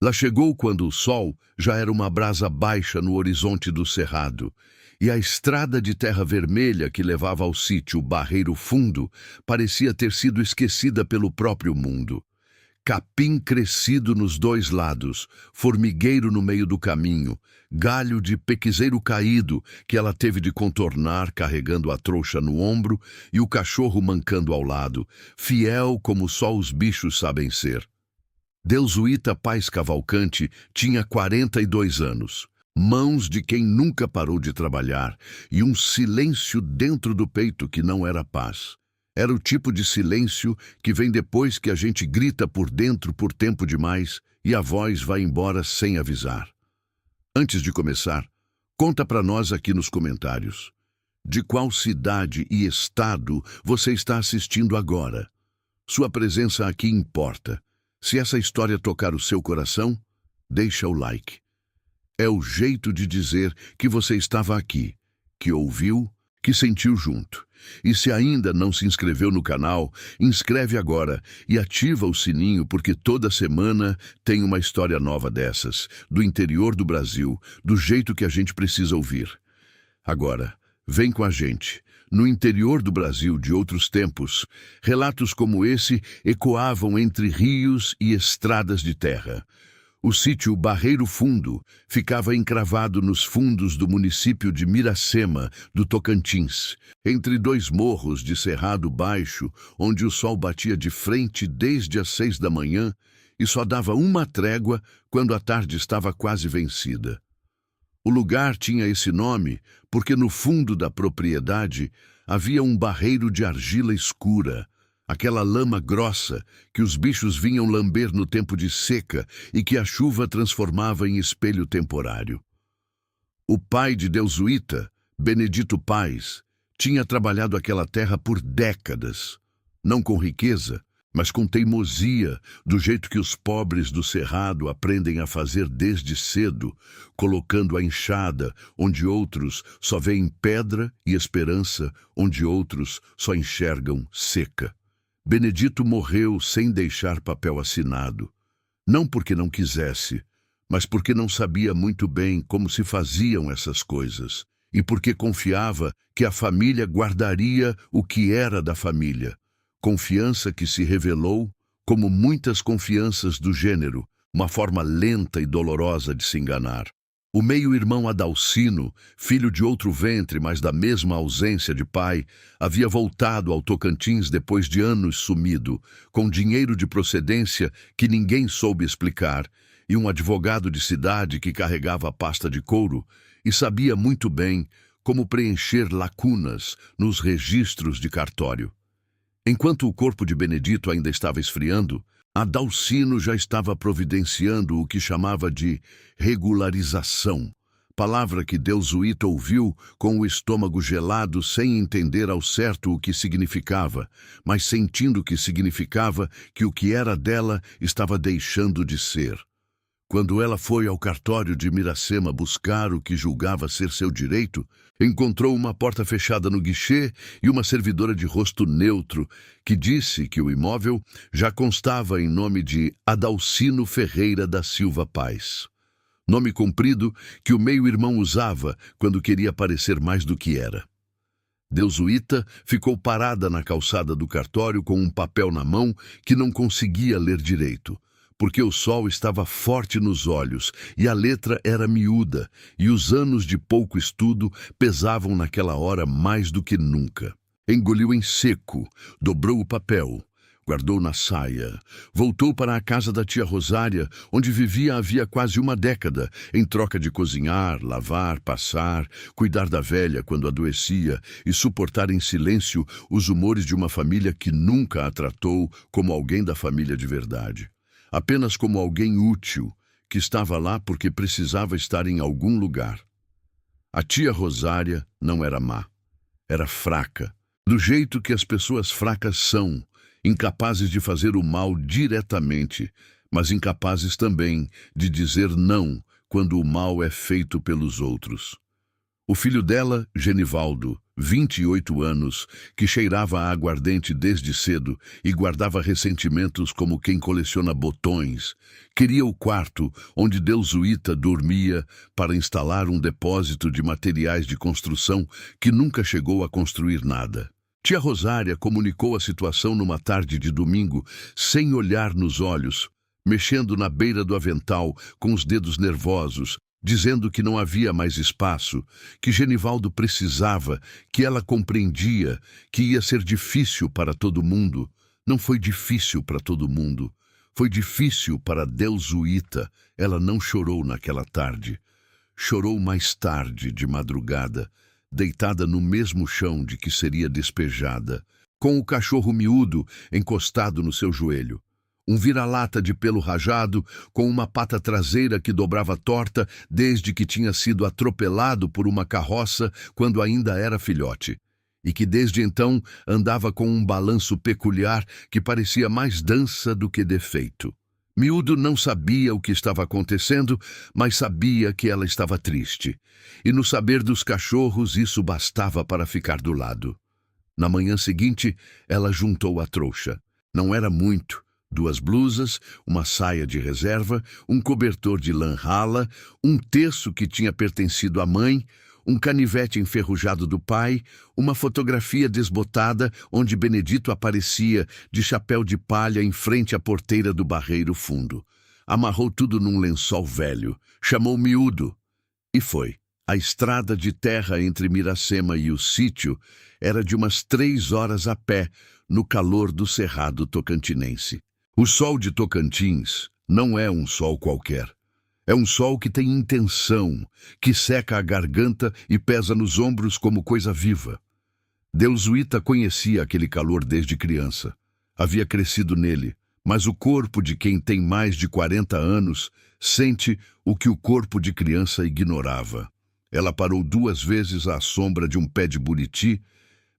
Lá chegou quando o sol já era uma brasa baixa no horizonte do cerrado, e a estrada de terra vermelha que levava ao sítio Barreiro Fundo parecia ter sido esquecida pelo próprio mundo. Capim crescido nos dois lados, formigueiro no meio do caminho, galho de pequizeiro caído que ela teve de contornar carregando a trouxa no ombro e o cachorro mancando ao lado, fiel como só os bichos sabem ser. Deusuíta Paes Cavalcante tinha 42 anos, mãos de quem nunca parou de trabalhar e um silêncio dentro do peito que não era paz. Era o tipo de silêncio que vem depois que a gente grita por dentro por tempo demais e a voz vai embora sem avisar. Antes de começar, conta para nós aqui nos comentários. De qual cidade e estado você está assistindo agora? Sua presença aqui importa. Se essa história tocar o seu coração, deixa o like. É o jeito de dizer que você estava aqui, que ouviu, que sentiu junto. E se ainda não se inscreveu no canal, inscreve agora e ativa o sininho porque toda semana tem uma história nova dessas, do interior do Brasil, do jeito que a gente precisa ouvir. Agora, vem com a gente. No interior do Brasil de outros tempos, relatos como esse ecoavam entre rios e estradas de terra. O sítio Barreiro Fundo ficava encravado nos fundos do município de Miracema, do Tocantins, entre dois morros de cerrado baixo, onde o sol batia de frente desde as 6 da manhã e só dava uma trégua quando a tarde estava quase vencida. O lugar tinha esse nome porque no fundo da propriedade havia um barreiro de argila escura, aquela lama grossa que os bichos vinham lamber no tempo de seca e que a chuva transformava em espelho temporário. O pai de Deusuíta, Benedito Paes, tinha trabalhado aquela terra por décadas, não com riqueza, mas com teimosia, do jeito que os pobres do cerrado aprendem a fazer desde cedo, colocando a enxada onde outros só veem pedra e esperança onde outros só enxergam seca. Benedito morreu sem deixar papel assinado, não porque não quisesse, mas porque não sabia muito bem como se faziam essas coisas, e porque confiava que a família guardaria o que era da família. Confiança que se revelou, como muitas confianças do gênero, uma forma lenta e dolorosa de se enganar. O meio-irmão Adalcino, filho de outro ventre, mas da mesma ausência de pai, havia voltado ao Tocantins depois de anos sumido, com dinheiro de procedência que ninguém soube explicar, e um advogado de cidade que carregava a pasta de couro e sabia muito bem como preencher lacunas nos registros de cartório. Enquanto o corpo de Benedito ainda estava esfriando, Adalcino já estava providenciando o que chamava de regularização, palavra que Deusuíta ouviu com o estômago gelado sem entender ao certo o que significava, mas sentindo que significava que o que era dela estava deixando de ser. Quando ela foi ao cartório de Miracema buscar o que julgava ser seu direito, encontrou uma porta fechada no guichê e uma servidora de rosto neutro que disse que o imóvel já constava em nome de Adalcino Ferreira da Silva Paes. Nome comprido que o meio-irmão usava quando queria parecer mais do que era. Deusuíta ficou parada na calçada do cartório com um papel na mão que não conseguia ler direito, porque o sol estava forte nos olhos e a letra era miúda, e os anos de pouco estudo pesavam naquela hora mais do que nunca. Engoliu em seco, dobrou o papel, guardou na saia, voltou para a casa da tia Rosária, onde vivia havia quase uma década, em troca de cozinhar, lavar, passar, cuidar da velha quando adoecia e suportar em silêncio os humores de uma família que nunca a tratou como alguém da família de verdade. Apenas como alguém útil, que estava lá porque precisava estar em algum lugar. A tia Rosária não era má, era fraca, do jeito que as pessoas fracas são, incapazes de fazer o mal diretamente, mas incapazes também de dizer não quando o mal é feito pelos outros. O filho dela, Genivaldo, 28 anos, que cheirava a aguardente desde cedo e guardava ressentimentos como quem coleciona botões, queria o quarto onde Delzuíta dormia para instalar um depósito de materiais de construção que nunca chegou a construir nada. Tia Rosária comunicou a situação numa tarde de domingo, sem olhar nos olhos, mexendo na beira do avental com os dedos nervosos, dizendo que não havia mais espaço, que Genivaldo precisava, que ela compreendia, que ia ser difícil para todo mundo. Não foi difícil para todo mundo. Foi difícil para Delzuíta. Ela não chorou naquela tarde. Chorou mais tarde, de madrugada, deitada no mesmo chão de que seria despejada, com o cachorro miúdo encostado no seu joelho. Um vira-lata de pelo rajado, com uma pata traseira que dobrava torta desde que tinha sido atropelado por uma carroça quando ainda era filhote, e que desde então andava com um balanço peculiar que parecia mais dança do que defeito. Miúdo não sabia o que estava acontecendo, mas sabia que ela estava triste. E no saber dos cachorros isso bastava para ficar do lado. Na manhã seguinte, ela juntou a trouxa. Não era muito. 2 blusas, uma saia de reserva, um cobertor de lã rala, um terço que tinha pertencido à mãe, um canivete enferrujado do pai, uma fotografia desbotada onde Benedito aparecia de chapéu de palha em frente à porteira do barreiro fundo. Amarrou tudo num lençol velho, chamou Miúdo e foi. A estrada de terra entre Miracema e o sítio era de umas 3 horas a pé, no calor do cerrado tocantinense. O sol de Tocantins não é um sol qualquer. É um sol que tem intenção, que seca a garganta e pesa nos ombros como coisa viva. Delzuíta conhecia aquele calor desde criança. Havia crescido nele, mas o corpo de quem tem mais de 40 anos sente o que o corpo de criança ignorava. Ela parou 2 vezes à sombra de um pé de buriti,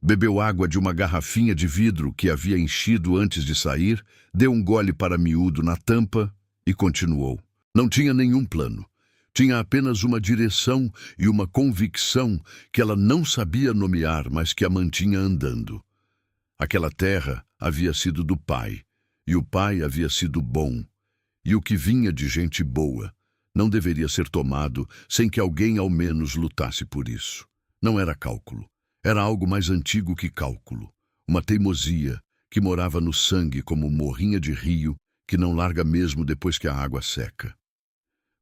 bebeu água de uma garrafinha de vidro que havia enchido antes de sair, deu um gole para Miúdo na tampa e continuou. Não tinha nenhum plano. Tinha apenas uma direção e uma convicção que ela não sabia nomear, mas que a mantinha andando. Aquela terra havia sido do pai, e o pai havia sido bom, e o que vinha de gente boa não deveria ser tomado sem que alguém ao menos lutasse por isso. Não era cálculo. Era algo mais antigo que cálculo. Uma teimosia que morava no sangue como morrinha de rio que não larga mesmo depois que a água seca.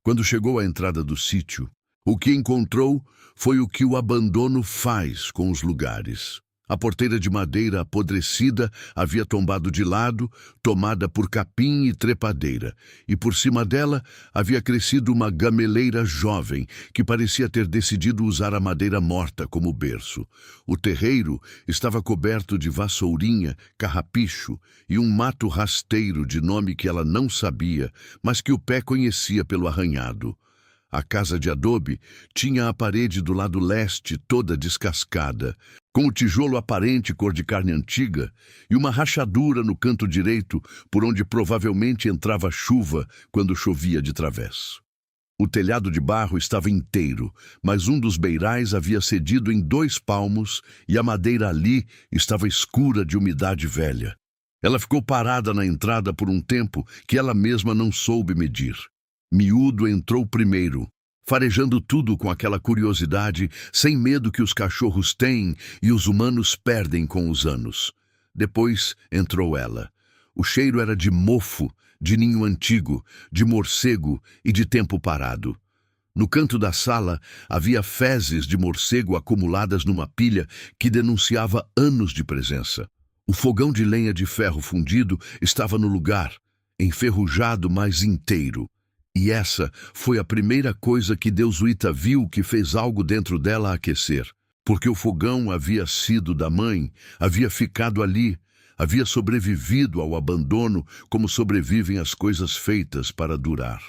Quando chegou à entrada do sítio, o que encontrou foi o que o abandono faz com os lugares. A porteira de madeira apodrecida havia tombado de lado, tomada por capim e trepadeira, e por cima dela havia crescido uma gameleira jovem que parecia ter decidido usar a madeira morta como berço. O terreiro estava coberto de vassourinha, carrapicho e um mato rasteiro de nome que ela não sabia, mas que o pé conhecia pelo arranhado. A casa de adobe tinha a parede do lado leste toda descascada, com o tijolo aparente cor de carne antiga e uma rachadura no canto direito por onde provavelmente entrava chuva quando chovia de través. O telhado de barro estava inteiro, mas um dos beirais havia cedido em 2 palmos e a madeira ali estava escura de umidade velha. Ela ficou parada na entrada por um tempo que ela mesma não soube medir. Miúdo entrou primeiro, farejando tudo com aquela curiosidade, sem medo que os cachorros têm e os humanos perdem com os anos. Depois entrou ela. O cheiro era de mofo, de ninho antigo, de morcego e de tempo parado. No canto da sala havia fezes de morcego acumuladas numa pilha que denunciava anos de presença. O fogão de lenha de ferro fundido estava no lugar, enferrujado, mas inteiro. E essa foi a primeira coisa que Delzuíta viu que fez algo dentro dela aquecer. Porque o fogão havia sido da mãe, havia ficado ali, havia sobrevivido ao abandono como sobrevivem as coisas feitas para durar.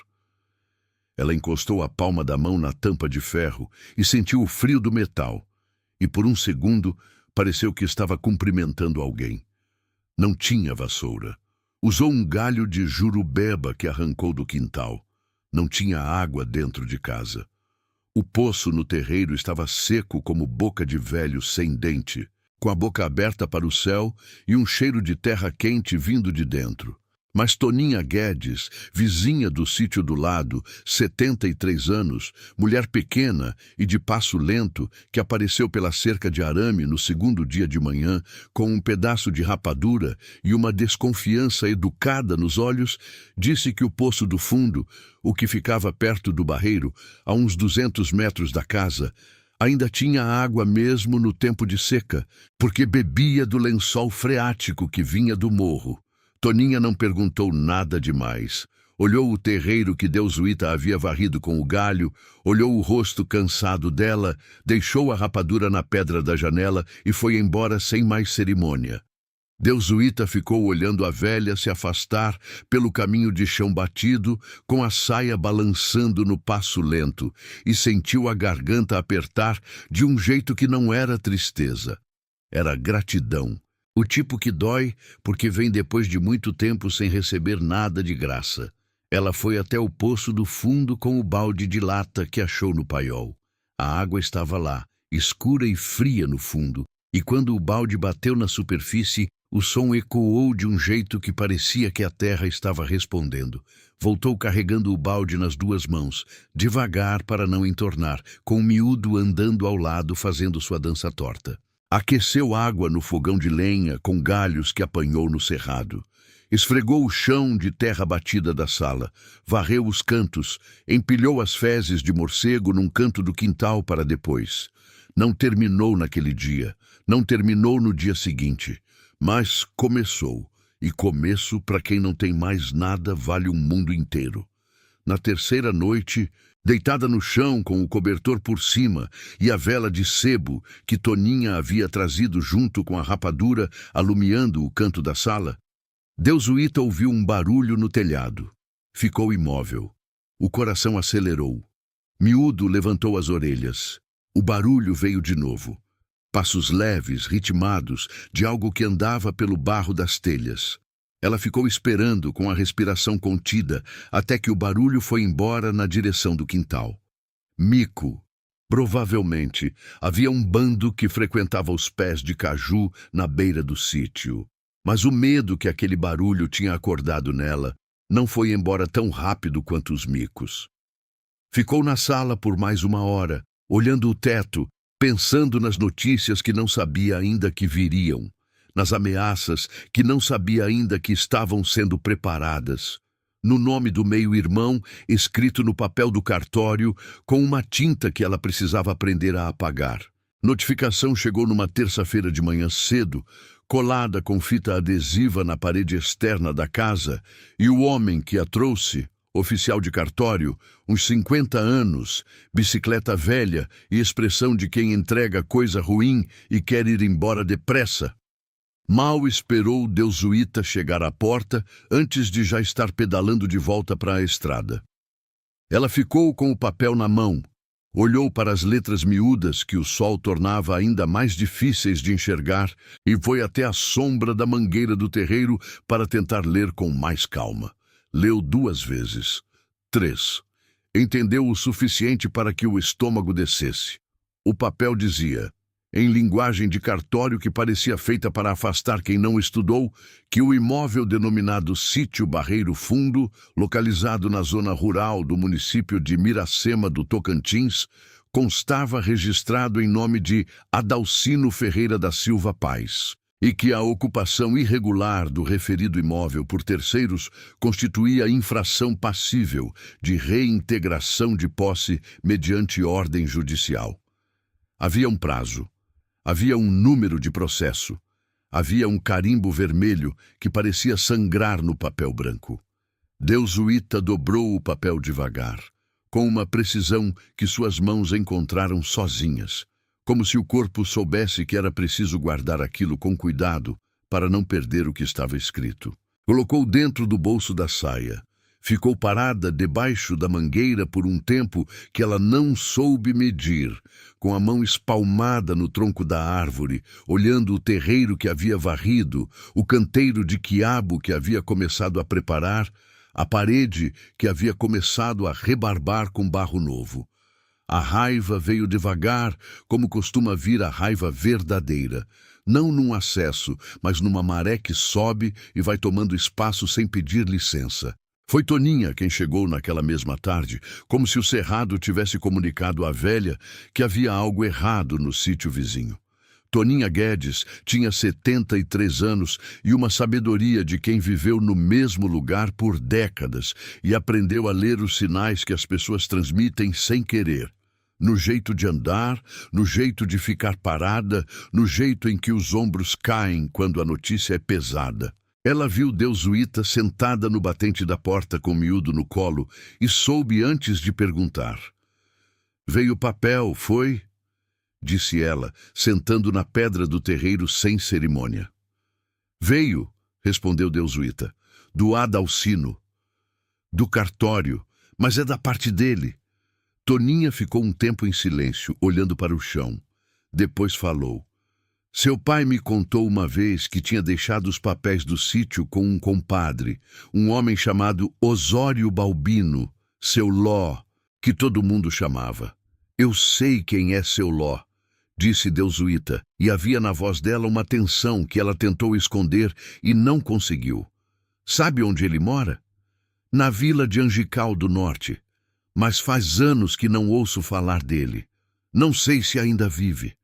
Ela encostou a palma da mão na tampa de ferro e sentiu o frio do metal. E por um segundo pareceu que estava cumprimentando alguém. Não tinha vassoura. Usou um galho de jurubeba que arrancou do quintal. Não tinha água dentro de casa. O poço no terreiro estava seco como boca de velho sem dente, com a boca aberta para o céu e um cheiro de terra quente vindo de dentro. Mas Toninha Guedes, vizinha do sítio do lado, 73 anos, mulher pequena e de passo lento, que apareceu pela cerca de arame no segundo dia de manhã, com um pedaço de rapadura e uma desconfiança educada nos olhos, disse que o poço do fundo, o que ficava perto do barreiro, a uns 200 metros da casa, ainda tinha água mesmo no tempo de seca, porque bebia do lençol freático que vinha do morro. Toninha não perguntou nada demais. Olhou o terreiro que Deusuíta havia varrido com o galho, olhou o rosto cansado dela, deixou a rapadura na pedra da janela e foi embora sem mais cerimônia. Deusuíta ficou olhando a velha se afastar pelo caminho de chão batido, com a saia balançando no passo lento, e sentiu a garganta apertar de um jeito que não era tristeza. Era gratidão. O tipo que dói porque vem depois de muito tempo sem receber nada de graça. Ela foi até o poço do fundo com o balde de lata que achou no paiol. A água estava lá, escura e fria no fundo, e quando o balde bateu na superfície, o som ecoou de um jeito que parecia que a terra estava respondendo. Voltou carregando o balde nas duas mãos, devagar para não entornar, com o miúdo andando ao lado fazendo sua dança torta. Aqueceu água no fogão de lenha com galhos que apanhou no cerrado. Esfregou o chão de terra batida da sala, varreu os cantos, empilhou as fezes de morcego num canto do quintal para depois. Não terminou naquele dia, não terminou no dia seguinte, mas começou, e começo para quem não tem mais nada vale um mundo inteiro. Na terceira noite, deitada no chão com o cobertor por cima e a vela de sebo que Toninha havia trazido junto com a rapadura alumiando o canto da sala, Deusuíta ouviu um barulho no telhado. Ficou imóvel. O coração acelerou. Miúdo levantou as orelhas. O barulho veio de novo. Passos leves, ritmados, de algo que andava pelo barro das telhas. Ela ficou esperando com a respiração contida até que o barulho foi embora na direção do quintal. Mico. Provavelmente havia um bando que frequentava os pés de caju na beira do sítio. Mas o medo que aquele barulho tinha acordado nela não foi embora tão rápido quanto os micos. Ficou na sala por mais 1 hora, olhando o teto, pensando nas notícias que não sabia ainda que viriam, nas ameaças que não sabia ainda que estavam sendo preparadas, no nome do meio-irmão escrito no papel do cartório com uma tinta que ela precisava aprender a apagar. Notificação chegou numa terça-feira de manhã cedo, colada com fita adesiva na parede externa da casa, e o homem que a trouxe, oficial de cartório, uns 50 anos, bicicleta velha e expressão de quem entrega coisa ruim e quer ir embora depressa. Mal esperou Deusuíta chegar à porta antes de já estar pedalando de volta para a estrada. Ela ficou com o papel na mão, olhou para as letras miúdas que o sol tornava ainda mais difíceis de enxergar e foi até a sombra da mangueira do terreiro para tentar ler com mais calma. Leu 2 vezes, 3. Entendeu o suficiente para que o estômago descesse. O papel dizia, em linguagem de cartório que parecia feita para afastar quem não estudou, que o imóvel denominado Sítio Barreiro Fundo, localizado na zona rural do município de Miracema do Tocantins, constava registrado em nome de Adalcino Ferreira da Silva Paz, e que a ocupação irregular do referido imóvel por terceiros constituía infração passível de reintegração de posse mediante ordem judicial. Havia um prazo. Havia um número de processo. Havia um carimbo vermelho que parecia sangrar no papel branco. Deusuíta dobrou o papel devagar, com uma precisão que suas mãos encontraram sozinhas, como se o corpo soubesse que era preciso guardar aquilo com cuidado para não perder o que estava escrito. Colocou dentro do bolso da saia. Ficou parada debaixo da mangueira por um tempo que ela não soube medir, com a mão espalmada no tronco da árvore, olhando o terreiro que havia varrido, o canteiro de quiabo que havia começado a preparar, a parede que havia começado a rebarbar com barro novo. A raiva veio devagar, como costuma vir a raiva verdadeira. Não num acesso, mas numa maré que sobe e vai tomando espaço sem pedir licença. Foi Toninha quem chegou naquela mesma tarde, como se o cerrado tivesse comunicado à velha que havia algo errado no sítio vizinho. Toninha Guedes tinha 73 anos e uma sabedoria de quem viveu no mesmo lugar por décadas e aprendeu a ler os sinais que as pessoas transmitem sem querer. No jeito de andar, no jeito de ficar parada, no jeito em que os ombros caem quando a notícia é pesada. Ela viu Deusuíta sentada no batente da porta com o miúdo no colo e soube antes de perguntar. "Veio papel, foi?" disse ela, sentando na pedra do terreiro sem cerimônia. "Veio", respondeu Deusuíta, "do Adalcino, do cartório, mas é da parte dele." Toninha ficou um tempo em silêncio, olhando para o chão. Depois falou. "Seu pai me contou uma vez que tinha deixado os papéis do sítio com um compadre, um homem chamado Osório Balbino, seu Ló, que todo mundo chamava. Eu sei quem é seu Ló", disse Deusuíta, e havia na voz dela uma tensão que ela tentou esconder e não conseguiu. "Sabe onde ele mora? Na vila de Angical do Norte. Mas faz anos que não ouço falar dele. Não sei se ainda vive."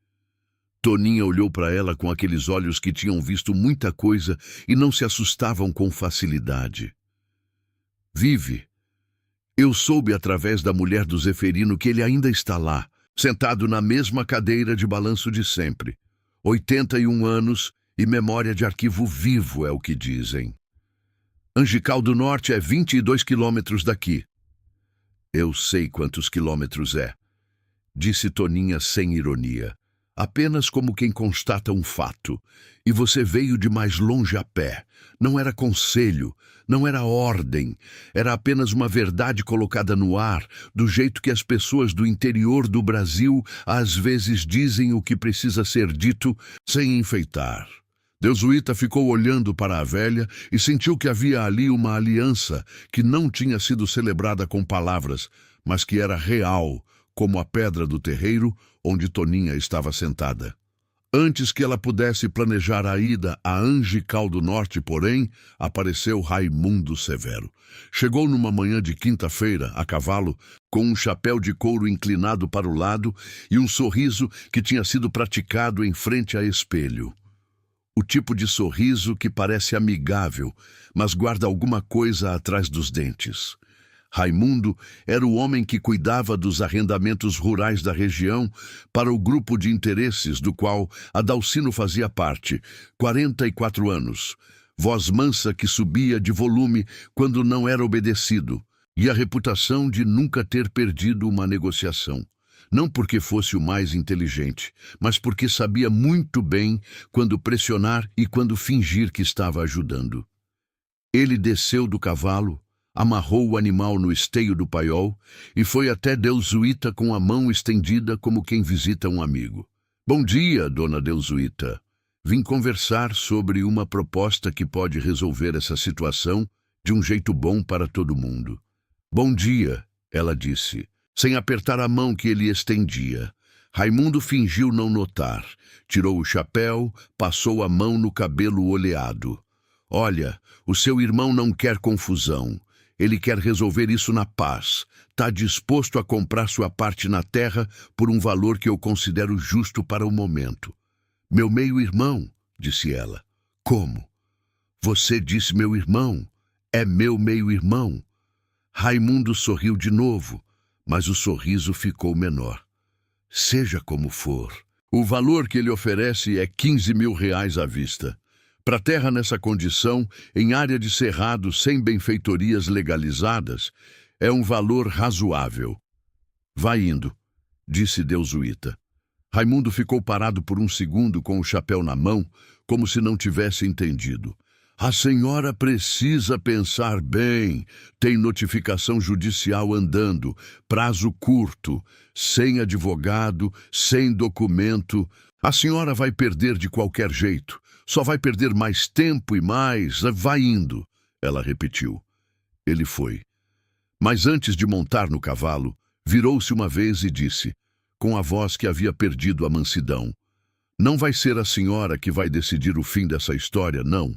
Toninha olhou para ela com aqueles olhos que tinham visto muita coisa e não se assustavam com facilidade. "Vive. Eu soube através da mulher do Zeferino que ele ainda está lá, sentado na mesma cadeira de balanço de sempre. 81 anos e memória de arquivo vivo é o que dizem. Angical do Norte é 22 quilômetros daqui." "Eu sei quantos quilômetros é", disse Toninha sem ironia, apenas como quem constata um fato. "E você veio de mais longe a pé. Não era conselho, não era ordem, era apenas uma verdade colocada no ar, do jeito que as pessoas do interior do Brasil às vezes dizem o que precisa ser dito sem enfeitar." Deusuíta ficou olhando para a velha e sentiu que havia ali uma aliança que não tinha sido celebrada com palavras, mas que era real, como a pedra do terreiro onde Toninha estava sentada. Antes que ela pudesse planejar a ida a Angical do Norte, porém, apareceu Raimundo Severo. Chegou numa manhã de quinta-feira, a cavalo, com um chapéu de couro inclinado para o lado e um sorriso que tinha sido praticado em frente a espelho. O tipo de sorriso que parece amigável, mas guarda alguma coisa atrás dos dentes. Raimundo era o homem que cuidava dos arrendamentos rurais da região para o grupo de interesses do qual Adalcino fazia parte, 44 anos, voz mansa que subia de volume quando não era obedecido, e a reputação de nunca ter perdido uma negociação. Não porque fosse o mais inteligente, mas porque sabia muito bem quando pressionar e quando fingir que estava ajudando. Ele desceu do cavalo, amarrou o animal no esteio do paiol e foi até Deusuíta com a mão estendida como quem visita um amigo. "Bom dia, dona Deusuíta. Vim conversar sobre uma proposta que pode resolver essa situação de um jeito bom para todo mundo." "Bom dia", ela disse, sem apertar a mão que ele estendia. Raimundo fingiu não notar. Tirou o chapéu, passou a mão no cabelo oleado. "Olha, o seu irmão não quer confusão. Ele quer resolver isso na paz. Está disposto a comprar sua parte na terra por um valor que eu considero justo para o momento." "Meu meio-irmão", disse ela. "Como? Você disse meu irmão? É meu meio-irmão." Raimundo sorriu de novo, mas o sorriso ficou menor. "Seja como for, o valor que ele oferece é 15 mil reais à vista. Para terra nessa condição, em área de cerrado sem benfeitorias legalizadas, é um valor razoável." "Vai indo", disse Deusuíta. Raimundo ficou parado por um segundo com o chapéu na mão, como se não tivesse entendido. "A senhora precisa pensar bem. Tem notificação judicial andando, prazo curto, sem advogado, sem documento. A senhora vai perder de qualquer jeito. Só vai perder mais tempo e mais. Vai indo", ela repetiu. Ele foi. Mas antes de montar no cavalo, Virou-se uma vez e disse, com a voz que havia perdido a mansidão: "Não vai ser a senhora que vai decidir o fim dessa história, não."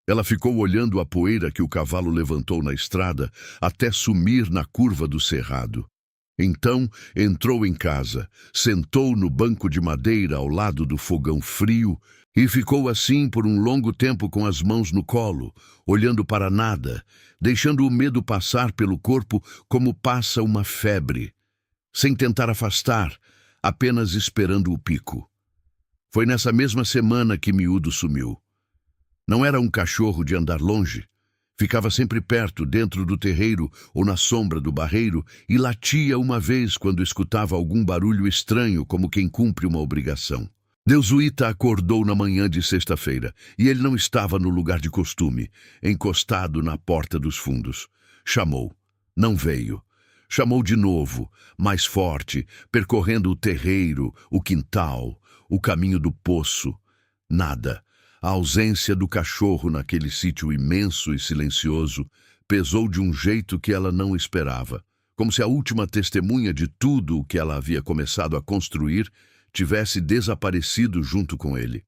Ela ficou olhando a poeira que o cavalo levantou na estrada até sumir na curva do cerrado. Então entrou em casa, sentou no banco de madeira ao lado do fogão frio e ficou assim por um longo tempo com as mãos no colo, olhando para nada, deixando o medo passar pelo corpo como passa uma febre, sem tentar afastar, apenas esperando o pico. Foi nessa mesma semana que Miúdo sumiu. Não era um cachorro de andar longe. Ficava sempre perto, dentro do terreiro ou na sombra do barreiro, e latia uma vez quando escutava algum barulho estranho, como quem cumpre uma obrigação. Deusuíta acordou na manhã de sexta-feira, e ele não estava no lugar de costume, encostado na porta dos fundos. Chamou. Não veio. Chamou de novo, mais forte, percorrendo o terreiro, o quintal, o caminho do poço. Nada. A ausência do cachorro naquele sítio imenso e silencioso pesou de um jeito que ela não esperava, como se a última testemunha de tudo o que ela havia começado a construir tivesse desaparecido junto com ele.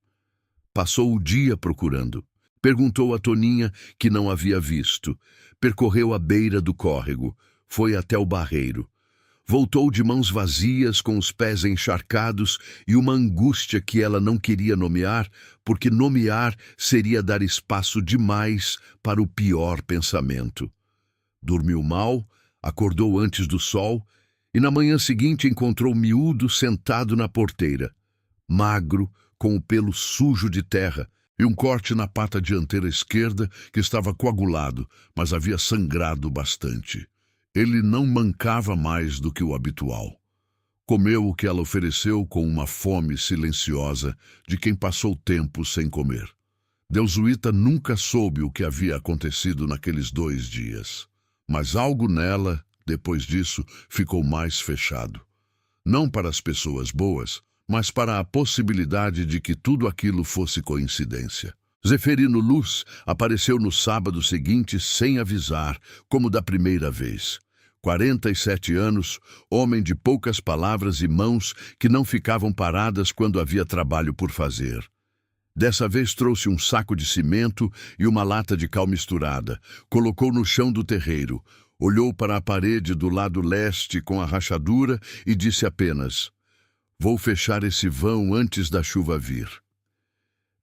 Passou o dia procurando. Perguntou a Toninha, que não havia visto. Percorreu a beira do córrego. Foi até o barreiro. Voltou de mãos vazias, com os pés encharcados e uma angústia que ela não queria nomear, porque nomear seria dar espaço demais para o pior pensamento. Dormiu mal, acordou antes do sol e na manhã seguinte encontrou Miúdo sentado na porteira, magro, com o pelo sujo de terra e um corte na pata dianteira esquerda que estava coagulado, mas havia sangrado bastante. Ele não mancava mais do que o habitual. Comeu o que ela ofereceu com uma fome silenciosa de quem passou tempo sem comer. Deusuíta nunca soube o que havia acontecido naqueles 2 dias. Mas algo nela, depois disso, ficou mais fechado. Não para as pessoas boas, mas para a possibilidade de que tudo aquilo fosse coincidência. Zeferino Luz apareceu no sábado seguinte sem avisar, como da primeira vez. 47 anos, homem de poucas palavras e mãos que não ficavam paradas quando havia trabalho por fazer. Dessa vez trouxe um saco de cimento e uma lata de cal misturada, colocou no chão do terreiro, olhou para a parede do lado leste com a rachadura e disse apenas: "Vou fechar esse vão antes da chuva vir."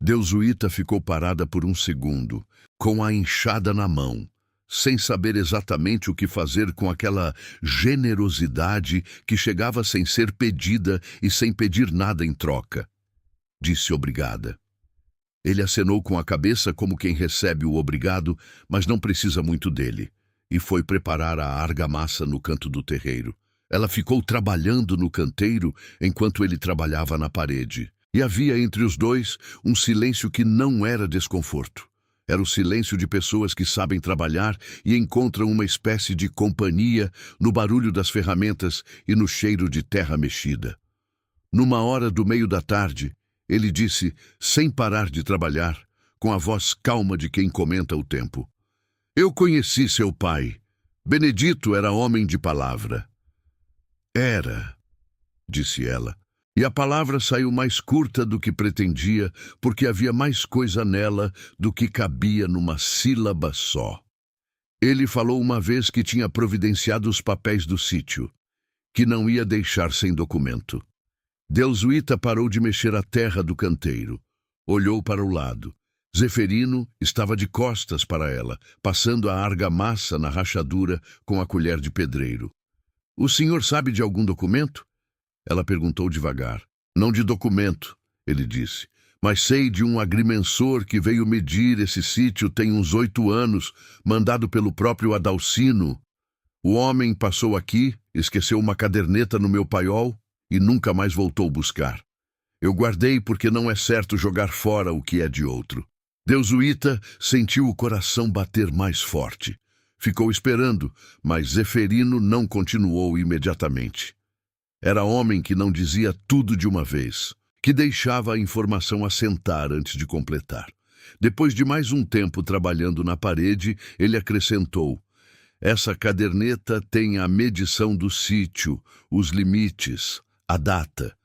Deusuíta ficou parada por um segundo, com a enxada na mão, sem saber exatamente o que fazer com aquela generosidade que chegava sem ser pedida e sem pedir nada em troca. Disse obrigada. Ele acenou com a cabeça como quem recebe o obrigado, mas não precisa muito dele, e foi preparar a argamassa no canto do terreiro. Ela ficou trabalhando no canteiro enquanto ele trabalhava na parede, e havia entre os dois um silêncio que não era desconforto. Era o silêncio de pessoas que sabem trabalhar e encontram uma espécie de companhia no barulho das ferramentas e no cheiro de terra mexida. Numa hora do meio da tarde, ele disse, sem parar de trabalhar, com a voz calma de quem comenta o tempo: "Eu conheci seu pai. Benedito era homem de palavra." "Era", disse ela. E a palavra saiu mais curta do que pretendia, porque havia mais coisa nela do que cabia numa sílaba só. Ele falou uma vez que tinha providenciado os papéis do sítio, que não ia deixar sem documento. Deusuíta parou de mexer a terra do canteiro. Olhou para o lado. Zeferino estava de costas para ela, passando a argamassa na rachadura com a colher de pedreiro. "O senhor sabe de algum documento?" Ela perguntou devagar. "Não de documento", ele disse, "mas sei de um agrimensor que veio medir esse sítio tem uns 8 anos, mandado pelo próprio Adalcino. O homem passou aqui, esqueceu uma caderneta no meu paiol e nunca mais voltou buscar. Eu guardei porque não é certo jogar fora o que é de outro." Deusuíta sentiu o coração bater mais forte. Ficou esperando, mas Zeferino não continuou imediatamente. Era homem que não dizia tudo de uma vez, que deixava a informação assentar antes de completar. Depois de mais um tempo trabalhando na parede, ele acrescentou: Essa caderneta tem a medição do sítio, os limites, a data.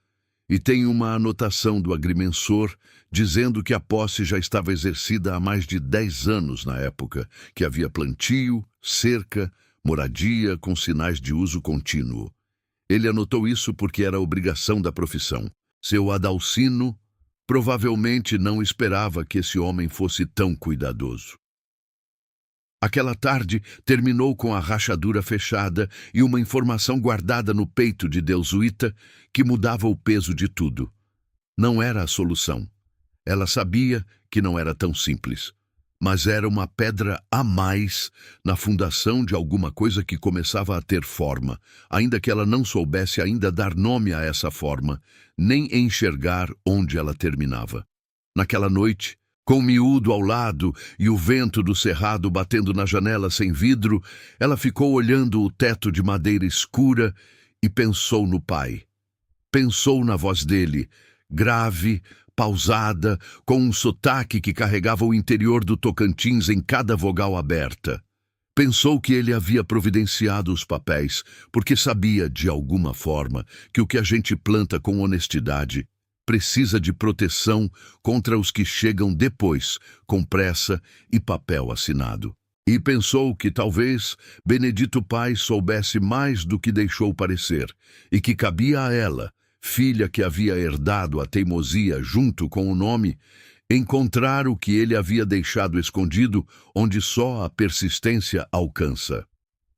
E tem uma anotação do agrimensor dizendo que a posse já estava exercida há mais de 10 anos na época, que havia plantio, cerca, moradia com sinais de uso contínuo. Ele anotou isso porque era obrigação da profissão. Seu Adalcino provavelmente não esperava que esse homem fosse tão cuidadoso. Aquela tarde terminou com a rachadura fechada e uma informação guardada no peito de Delzuíta que mudava o peso de tudo. Não era a solução. Ela sabia que não era tão simples, mas era uma pedra a mais na fundação de alguma coisa que começava a ter forma, ainda que ela não soubesse ainda dar nome a essa forma, nem enxergar onde ela terminava. Naquela noite, com o miúdo ao lado e o vento do cerrado batendo na janela sem vidro, ela ficou olhando o teto de madeira escura e pensou no pai. Pensou na voz dele, grave, pausada, com um sotaque que carregava o interior do Tocantins em cada vogal aberta. Pensou que ele havia providenciado os papéis, porque sabia, de alguma forma, que o que a gente planta com honestidade precisa de proteção contra os que chegam depois, com pressa e papel assinado. E pensou que talvez Benedito Pai soubesse mais do que deixou parecer, e que cabia a ela, filha que havia herdado a teimosia junto com o nome, encontrar o que ele havia deixado escondido onde só a persistência alcança.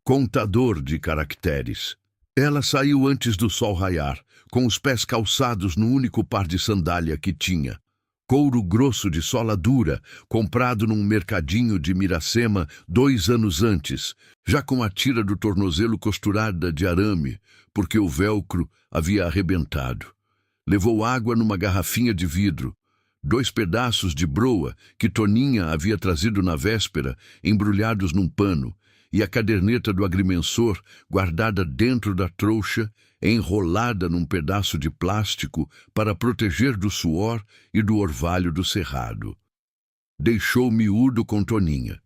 Contador de caracteres. Ela saiu antes do sol raiar, com os pés calçados no único par de sandália que tinha. Couro grosso de sola dura, comprado num mercadinho de Miracema 2 anos antes, já com a tira do tornozelo costurada de arame, porque o velcro havia arrebentado. Levou água numa garrafinha de vidro, 2 pedaços de broa que Toninha havia trazido na véspera, embrulhados num pano, e a caderneta do agrimensor guardada dentro da trouxa, enrolada num pedaço de plástico para proteger do suor e do orvalho do cerrado. Deixou miúdo com Toninha.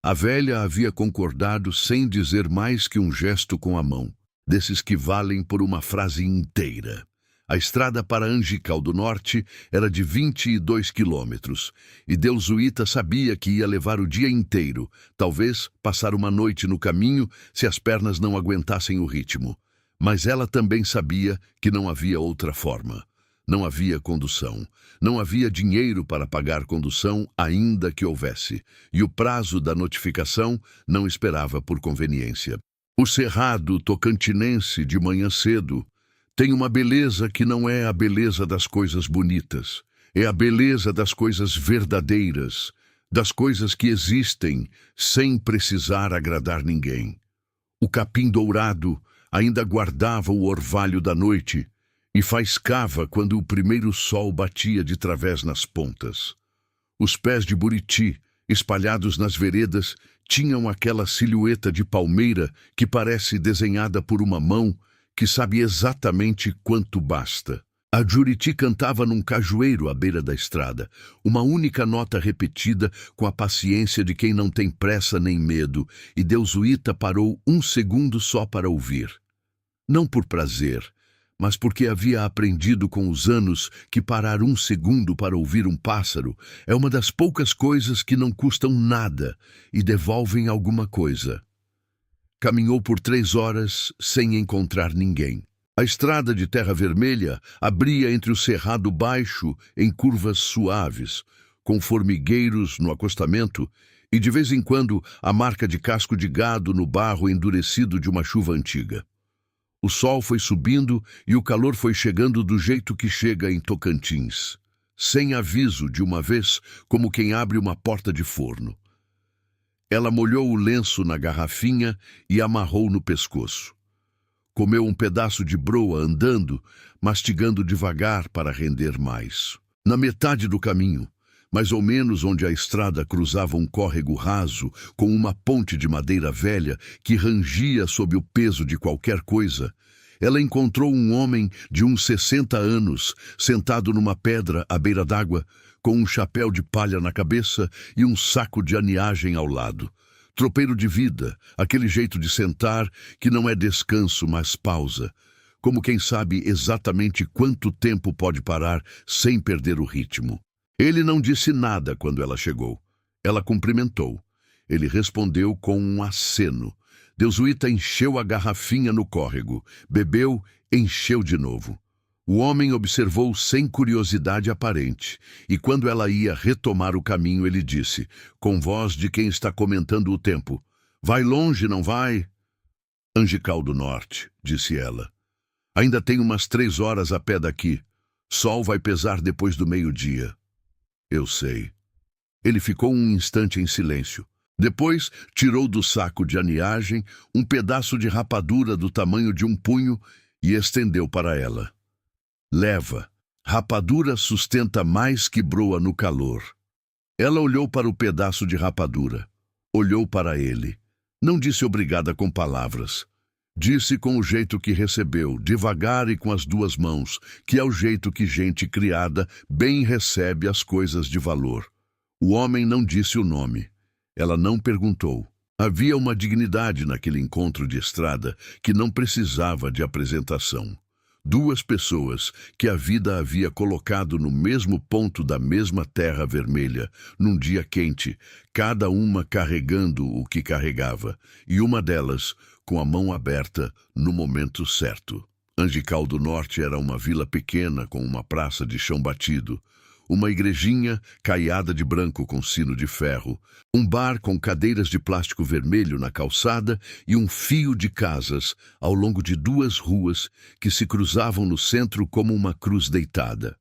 A velha havia concordado sem dizer mais que um gesto com a mão, desses que valem por uma frase inteira. A estrada para Angical do Norte era de 22 quilômetros, e Delzuíta sabia que ia levar o dia inteiro, talvez passar uma noite no caminho se as pernas não aguentassem o ritmo. Mas ela também sabia que não havia outra forma. Não havia condução. Não havia dinheiro para pagar condução, ainda que houvesse, e o prazo da notificação não esperava por conveniência. O cerrado tocantinense de manhã cedo tem uma beleza que não é a beleza das coisas bonitas, é a beleza das coisas verdadeiras, das coisas que existem sem precisar agradar ninguém. O capim dourado ainda guardava o orvalho da noite e faiscava quando o primeiro sol batia de través nas pontas. Os pés de buriti, espalhados nas veredas, tinham aquela silhueta de palmeira que parece desenhada por uma mão que sabe exatamente quanto basta. A Juriti cantava num cajueiro à beira da estrada, uma única nota repetida com a paciência de quem não tem pressa nem medo, e Delzuíta parou 1 segundo só para ouvir. Não por prazer, mas porque havia aprendido com os anos que parar 1 segundo para ouvir um pássaro é uma das poucas coisas que não custam nada e devolvem alguma coisa. Caminhou por 3 horas sem encontrar ninguém. A estrada de terra vermelha abria entre o cerrado baixo em curvas suaves, com formigueiros no acostamento e, de vez em quando, a marca de casco de gado no barro endurecido de uma chuva antiga. O sol foi subindo e o calor foi chegando do jeito que chega em Tocantins, sem aviso de uma vez, como quem abre uma porta de forno. Ela molhou o lenço na garrafinha e amarrou no pescoço. Comeu um pedaço de broa andando, mastigando devagar para render mais. Na metade do caminho, mais ou menos onde a estrada cruzava um córrego raso com uma ponte de madeira velha que rangia sob o peso de qualquer coisa, ela encontrou um homem de uns 60 anos, sentado numa pedra à beira d'água, com um chapéu de palha na cabeça e um saco de aniagem ao lado. Tropeiro de vida, aquele jeito de sentar que não é descanso, mas pausa. Como quem sabe exatamente quanto tempo pode parar sem perder o ritmo. Ele não disse nada quando ela chegou. Ela cumprimentou. Ele respondeu com um aceno. Deusuíta encheu a garrafinha no córrego, bebeu, encheu de novo. O homem observou sem curiosidade aparente, e quando ela ia retomar o caminho, ele disse, com voz de quem está comentando o tempo, vai longe, não vai? Angical do Norte, disse ela. Ainda tem umas 3 horas a pé daqui. Sol vai pesar depois do meio-dia. Eu sei. Ele ficou um instante em silêncio. Depois, tirou do saco de aniagem um pedaço de rapadura do tamanho de um punho e estendeu para ela. Leva. Rapadura sustenta mais que broa no calor. Ela olhou para o pedaço de rapadura. Olhou para ele. Não disse obrigada com palavras. Disse com o jeito que recebeu, devagar e com as 2 mãos, que é o jeito que gente criada bem recebe as coisas de valor. O homem não disse o nome. Ela não perguntou. Havia uma dignidade naquele encontro de estrada que não precisava de apresentação. 2 pessoas que a vida havia colocado no mesmo ponto da mesma terra vermelha, num dia quente, cada uma carregando o que carregava, e uma delas com a mão aberta no momento certo. Angical do Norte era uma vila pequena com uma praça de chão batido, uma igrejinha caiada de branco com sino de ferro, um bar com cadeiras de plástico vermelho na calçada e um fio de casas ao longo de 2 ruas que se cruzavam no centro como uma cruz deitada.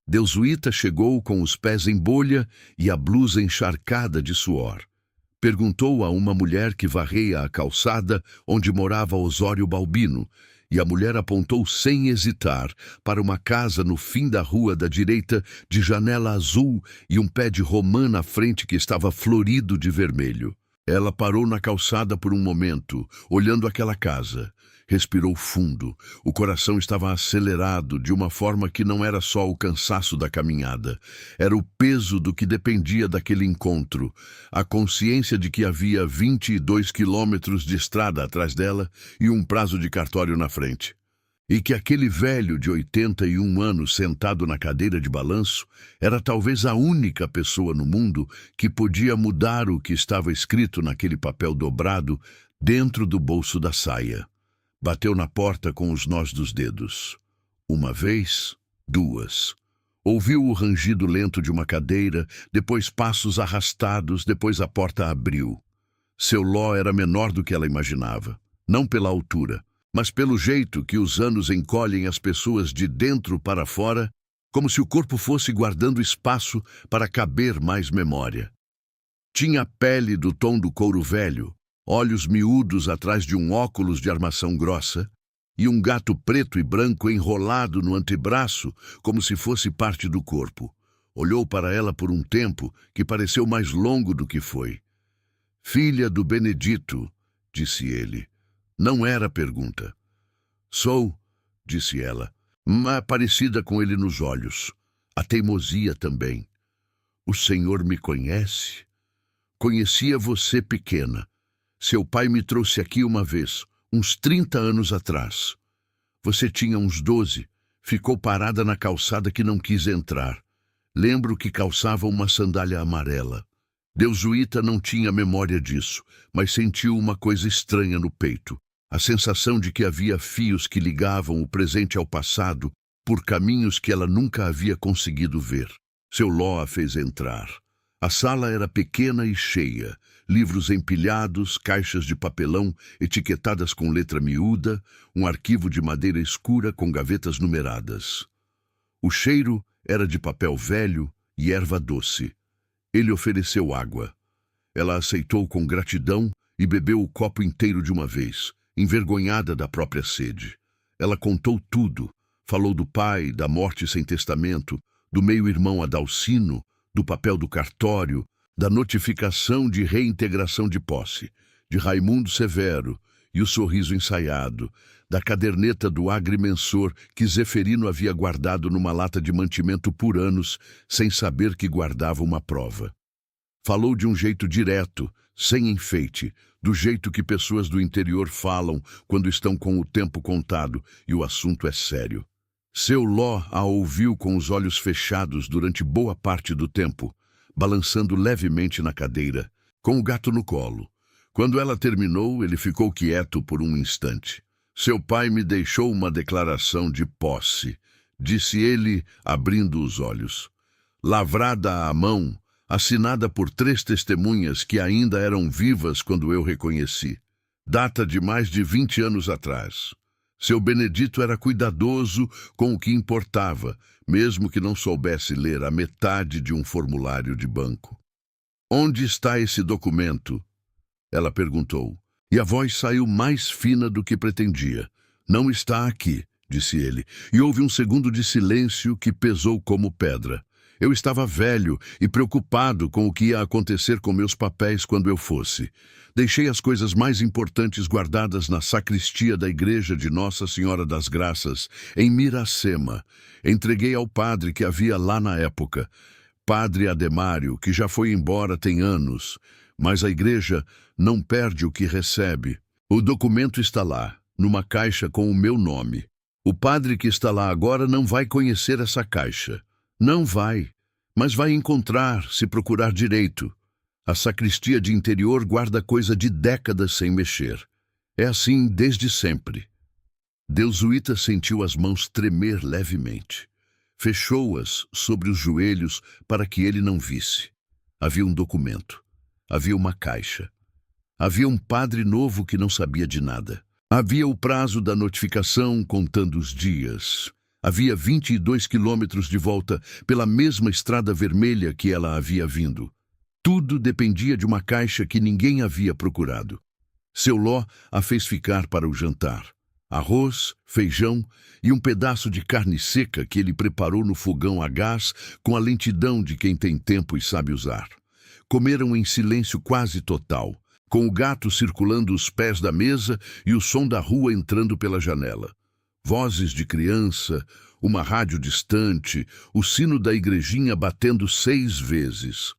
Deusuíta chegou com os pés em bolha e a blusa encharcada de suor. Perguntou a uma mulher que varreia a calçada onde morava Osório Balbino, e a mulher apontou sem hesitar para uma casa no fim da rua da direita, de janela azul e um pé de romã na frente que estava florido de vermelho. Ela parou na calçada por um momento, olhando aquela casa. Respirou fundo. O coração estava acelerado de uma forma que não era só o cansaço da caminhada. Era o peso do que dependia daquele encontro. A consciência de que havia 22 quilômetros de estrada atrás dela e um prazo de cartório na frente. E que aquele velho de 81 anos sentado na cadeira de balanço era talvez a única pessoa no mundo que podia mudar o que estava escrito naquele papel dobrado dentro do bolso da saia. Bateu na porta com os nós dos dedos. 1 vez, 2. Ouviu o rangido lento de uma cadeira, depois passos arrastados, depois a porta abriu. Seu ló era menor do que ela imaginava, não pela altura, mas pelo jeito que os anos encolhem as pessoas de dentro para fora, como se o corpo fosse guardando espaço para caber mais memória. Tinha a pele do tom do couro velho, olhos miúdos atrás de um óculos de armação grossa, e um gato preto e branco enrolado no antebraço, como se fosse parte do corpo. Olhou para ela por um tempo que pareceu mais longo do que foi. Filha do Benedito, disse ele. Não era pergunta. Sou, disse ela, mas parecida com ele nos olhos. A teimosia também. O senhor me conhece? Conhecia você pequena. Seu pai me trouxe aqui uma vez, uns 30 anos atrás. Você tinha uns 12, ficou parada na calçada que não quis entrar. Lembro que calçava uma sandália amarela. Deusuíta não tinha memória disso, mas sentiu uma coisa estranha no peito. A sensação de que havia fios que ligavam o presente ao passado por caminhos que ela nunca havia conseguido ver. Seu ló a fez entrar. A sala era pequena e cheia. Livros empilhados, caixas de papelão etiquetadas com letra miúda, um arquivo de madeira escura com gavetas numeradas. O cheiro era de papel velho e erva doce. Ele ofereceu água. Ela aceitou com gratidão e bebeu o copo inteiro de uma vez, envergonhada da própria sede. Ela contou tudo. Falou do pai, da morte sem testamento, do meio-irmão Adalcino, do papel do cartório, da notificação de reintegração de posse, de Raimundo Severo e o sorriso ensaiado, da caderneta do agrimensor que Zeferino havia guardado numa lata de mantimento por anos, sem saber que guardava uma prova. Falou de um jeito direto, sem enfeite, do jeito que pessoas do interior falam quando estão com o tempo contado e o assunto é sério. Seu Ló a ouviu com os olhos fechados durante boa parte do tempo, balançando levemente na cadeira, com o gato no colo. Quando ela terminou, ele ficou quieto por um instante. Seu pai me deixou uma declaração de posse, disse ele, abrindo os olhos. Lavrada à mão, assinada por 3 testemunhas que ainda eram vivas quando eu reconheci. Data de mais de 20 anos atrás. Seu Benedito era cuidadoso com o que importava, mesmo que não soubesse ler a metade de um formulário de banco. Onde está esse documento? Ela perguntou, e a voz saiu mais fina do que pretendia. Não está aqui, disse ele, e houve um segundo de silêncio que pesou como pedra. Eu estava velho e preocupado com o que ia acontecer com meus papéis quando eu fosse. Deixei as coisas mais importantes guardadas na sacristia da igreja de Nossa Senhora das Graças, em Miracema. Entreguei ao padre que havia lá na época, Padre Ademário, que já foi embora tem anos, mas a igreja não perde o que recebe. O documento está lá, numa caixa com o meu nome. O padre que está lá agora não vai conhecer essa caixa. Não vai, mas vai encontrar se procurar direito. A sacristia de interior guarda coisa de décadas sem mexer. É assim desde sempre. Deusuíta sentiu as mãos tremer levemente. Fechou-as sobre os joelhos para que ele não visse. Havia um documento. Havia uma caixa. Havia um padre novo que não sabia de nada. Havia o prazo da notificação contando os dias. Havia 22 quilômetros de volta pela mesma estrada vermelha que ela havia vindo. Tudo dependia de uma caixa que ninguém havia procurado. Seu Ló a fez ficar para o jantar. Arroz, feijão e um pedaço de carne seca que ele preparou no fogão a gás com a lentidão de quem tem tempo e sabe usar. Comeram em silêncio quase total, com o gato circulando os pés da mesa e o som da rua entrando pela janela. Vozes de criança, uma rádio distante, o sino da igrejinha batendo 6 vezes.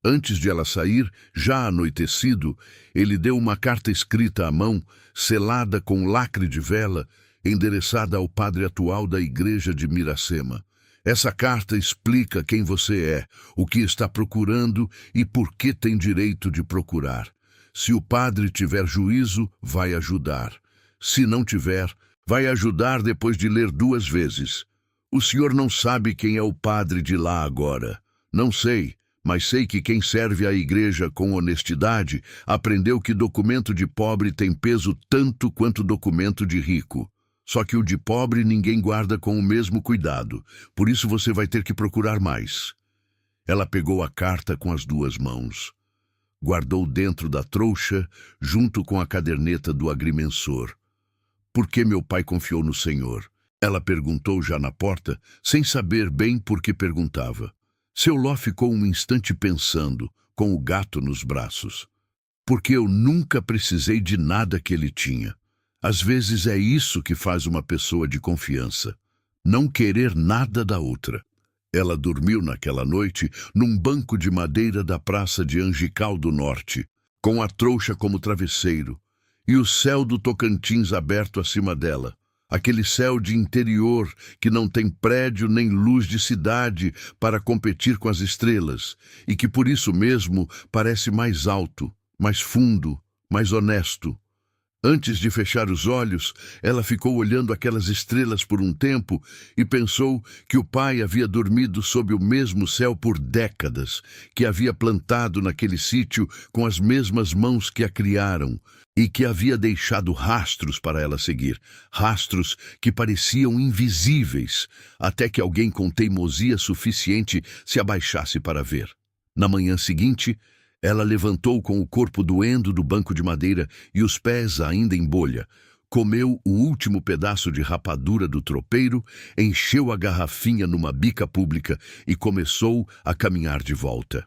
Antes de ela sair, já anoitecido, ele deu uma carta escrita à mão, selada com lacre de vela, endereçada ao padre atual da igreja de Miracema. Essa carta explica quem você é, o que está procurando e por que tem direito de procurar. Se o padre tiver juízo, vai ajudar. Se não tiver, vai ajudar depois de ler 2 vezes. O senhor não sabe quem é o padre de lá agora. Não sei, mas sei que quem serve à igreja com honestidade aprendeu que documento de pobre tem peso tanto quanto documento de rico. Só que o de pobre ninguém guarda com o mesmo cuidado, por isso você vai ter que procurar mais. Ela pegou a carta com as 2 mãos. Guardou dentro da trouxa, junto com a caderneta do agrimensor. Por que meu pai confiou no Senhor? Ela perguntou já na porta, sem saber bem por que perguntava. Seu Ló ficou um instante pensando, com o gato nos braços. Porque eu nunca precisei de nada que ele tinha. Às vezes é isso que faz uma pessoa de confiança. Não querer nada da outra. Ela dormiu naquela noite num banco de madeira da praça de Angical do Norte, com a trouxa como travesseiro, e o céu do Tocantins aberto acima dela. Aquele céu de interior que não tem prédio nem luz de cidade para competir com as estrelas e que por isso mesmo parece mais alto, mais fundo, mais honesto. Antes de fechar os olhos, ela ficou olhando aquelas estrelas por um tempo e pensou que o pai havia dormido sob o mesmo céu por décadas, que havia plantado naquele sítio com as mesmas mãos que a criaram e que havia deixado rastros para ela seguir, rastros que pareciam invisíveis, até que alguém com teimosia suficiente se abaixasse para ver. Na manhã seguinte, ela levantou com o corpo doendo do banco de madeira e os pés ainda em bolha, comeu o último pedaço de rapadura do tropeiro, encheu a garrafinha numa bica pública e começou a caminhar de volta.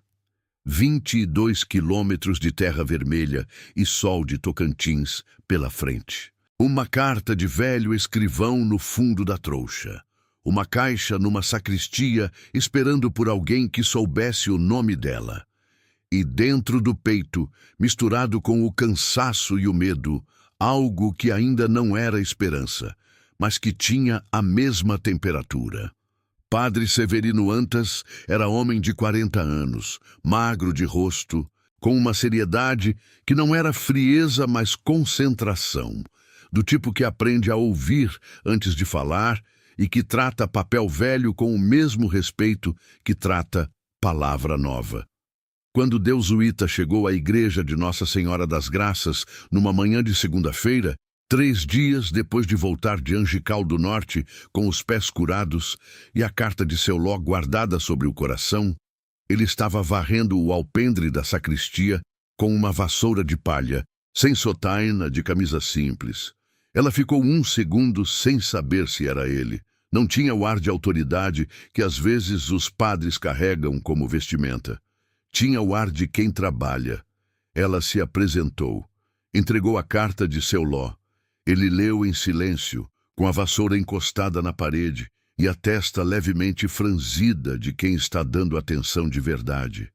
22 quilômetros de terra vermelha e sol de Tocantins pela frente. Uma carta de velho escrivão no fundo da trouxa. Uma caixa numa sacristia esperando por alguém que soubesse o nome dela. E dentro do peito, misturado com o cansaço e o medo, algo que ainda não era esperança, mas que tinha a mesma temperatura. Padre Severino Antas era homem de 40 anos, magro de rosto, com uma seriedade que não era frieza, mas concentração, do tipo que aprende a ouvir antes de falar e que trata papel velho com o mesmo respeito que trata palavra nova. Quando Deusuíta chegou à igreja de Nossa Senhora das Graças numa manhã de segunda-feira, 3 dias depois de voltar de Angical do Norte com os pés curados e a carta de seu Ló guardada sobre o coração, ele estava varrendo o alpendre da sacristia com uma vassoura de palha, sem sotaina, de camisa simples. Ela ficou 1 segundo sem saber se era ele. Não tinha o ar de autoridade que às vezes os padres carregam como vestimenta. Tinha o ar de quem trabalha. Ela se apresentou. Entregou a carta de seu Ló. Ele leu em silêncio, com a vassoura encostada na parede e a testa levemente franzida de quem está dando atenção de verdade.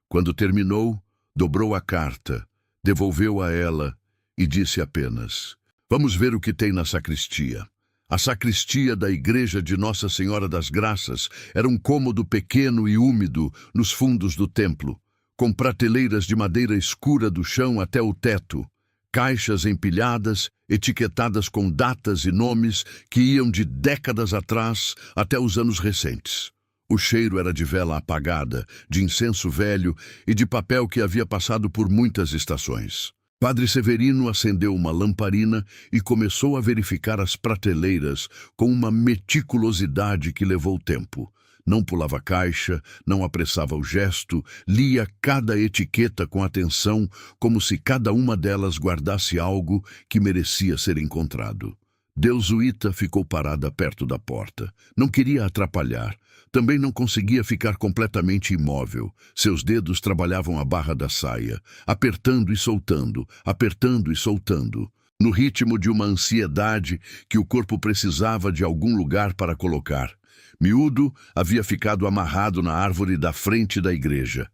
Quando terminou, dobrou a carta, devolveu a ela e disse apenas: "Vamos ver o que tem na sacristia." A sacristia da igreja de Nossa Senhora das Graças era um cômodo pequeno e úmido nos fundos do templo, com prateleiras de madeira escura do chão até o teto, caixas empilhadas, etiquetadas com datas e nomes que iam de décadas atrás até os anos recentes. O cheiro era de vela apagada, de incenso velho e de papel que havia passado por muitas estações. Padre Severino acendeu uma lamparina e começou a verificar as prateleiras com uma meticulosidade que levou tempo. Não pulava caixa, não apressava o gesto, lia cada etiqueta com atenção, como se cada uma delas guardasse algo que merecia ser encontrado. Deusuíta ficou parada perto da porta. Não queria atrapalhar. Também não conseguia ficar completamente imóvel. Seus dedos trabalhavam a barra da saia, apertando e soltando, apertando e soltando, no ritmo de uma ansiedade que o corpo precisava de algum lugar para colocar. Miúdo havia ficado amarrado na árvore da frente da igreja.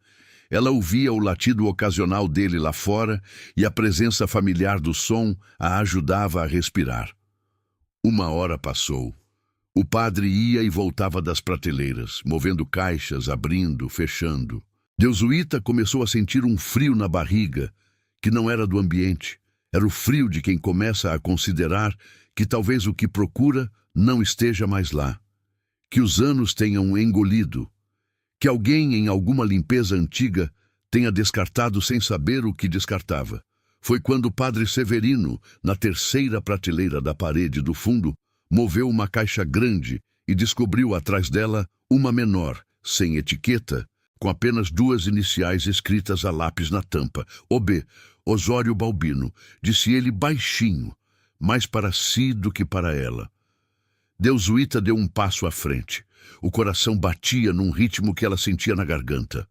Ela ouvia o latido ocasional dele lá fora e a presença familiar do som a ajudava a respirar. 1 hora passou. O padre ia e voltava das prateleiras, movendo caixas, abrindo, fechando. Deusuíta começou a sentir um frio na barriga, que não era do ambiente. Era o frio de quem começa a considerar que talvez o que procura não esteja mais lá. Que os anos tenham engolido. Que alguém em alguma limpeza antiga tenha descartado sem saber o que descartava. Foi quando o padre Severino, na terceira prateleira da parede do fundo, moveu uma caixa grande e descobriu atrás dela uma menor, sem etiqueta, com apenas 2 iniciais escritas a lápis na tampa. OB, Osório Balbino, disse ele baixinho, mais para si do que para ela. Deusuíta deu um passo à frente. O coração batia num ritmo que ela sentia na garganta.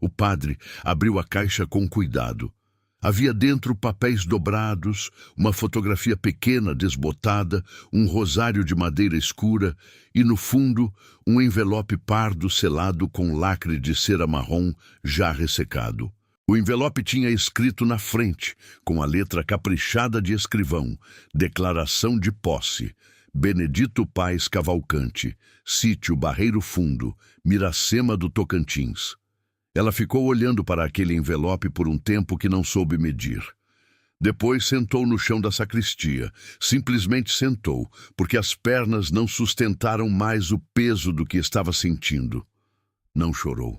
O padre abriu a caixa com cuidado. Havia dentro papéis dobrados, uma fotografia pequena desbotada, um rosário de madeira escura e, no fundo, um envelope pardo selado com lacre de cera marrom já ressecado. O envelope tinha escrito na frente, com a letra caprichada de escrivão, declaração de posse, Benedito Paes Cavalcante, sítio Barreiro Fundo, Miracema do Tocantins. Ela ficou olhando para aquele envelope por um tempo que não soube medir. Depois sentou no chão da sacristia. Simplesmente sentou, porque as pernas não sustentaram mais o peso do que estava sentindo. Não chorou.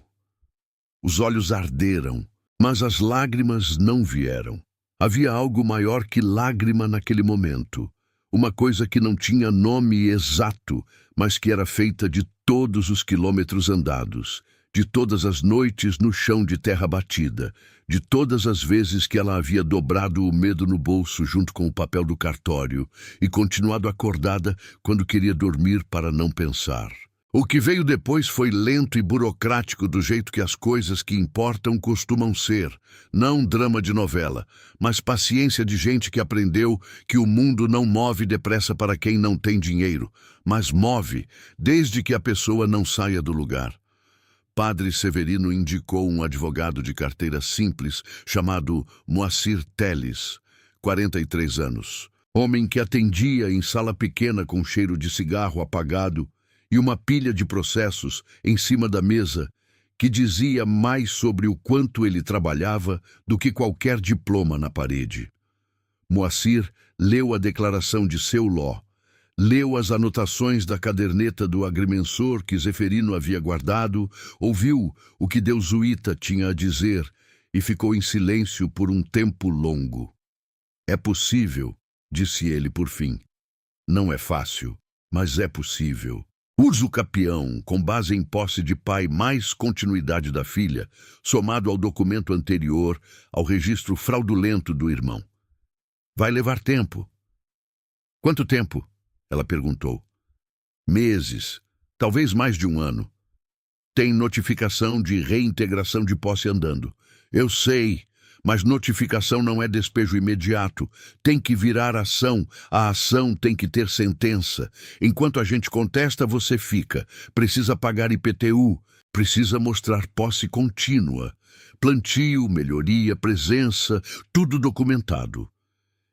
Os olhos arderam, mas as lágrimas não vieram. Havia algo maior que lágrima naquele momento. Uma coisa que não tinha nome exato, mas que era feita de todos os quilômetros andados, de todas as noites no chão de terra batida, de todas as vezes que ela havia dobrado o medo no bolso junto com o papel do cartório e continuado acordada quando queria dormir para não pensar. O que veio depois foi lento e burocrático do jeito que as coisas que importam costumam ser. Não drama de novela, mas paciência de gente que aprendeu que o mundo não move depressa para quem não tem dinheiro, mas move desde que a pessoa não saia do lugar. Padre Severino indicou um advogado de carteira simples chamado Moacir Teles, 43 anos. Homem que atendia em sala pequena com cheiro de cigarro apagado e uma pilha de processos em cima da mesa que dizia mais sobre o quanto ele trabalhava do que qualquer diploma na parede. Moacir leu a declaração de seu Ló, leu as anotações da caderneta do agrimensor que Zeferino havia guardado, ouviu o que Deusuíta tinha a dizer e ficou em silêncio por um tempo longo. É possível, disse ele por fim. Não é fácil, mas é possível. Uso capião, com base em posse de pai mais continuidade da filha, somado ao documento anterior, ao registro fraudulento do irmão. Vai levar tempo. Quanto tempo? Ela perguntou. Meses, talvez mais de um ano. Tem notificação de reintegração de posse andando. Eu sei, mas notificação não é despejo imediato. Tem que virar ação. A ação tem que ter sentença. Enquanto a gente contesta, você fica. Precisa pagar IPTU. Precisa mostrar posse contínua. Plantio, melhoria, presença, tudo documentado.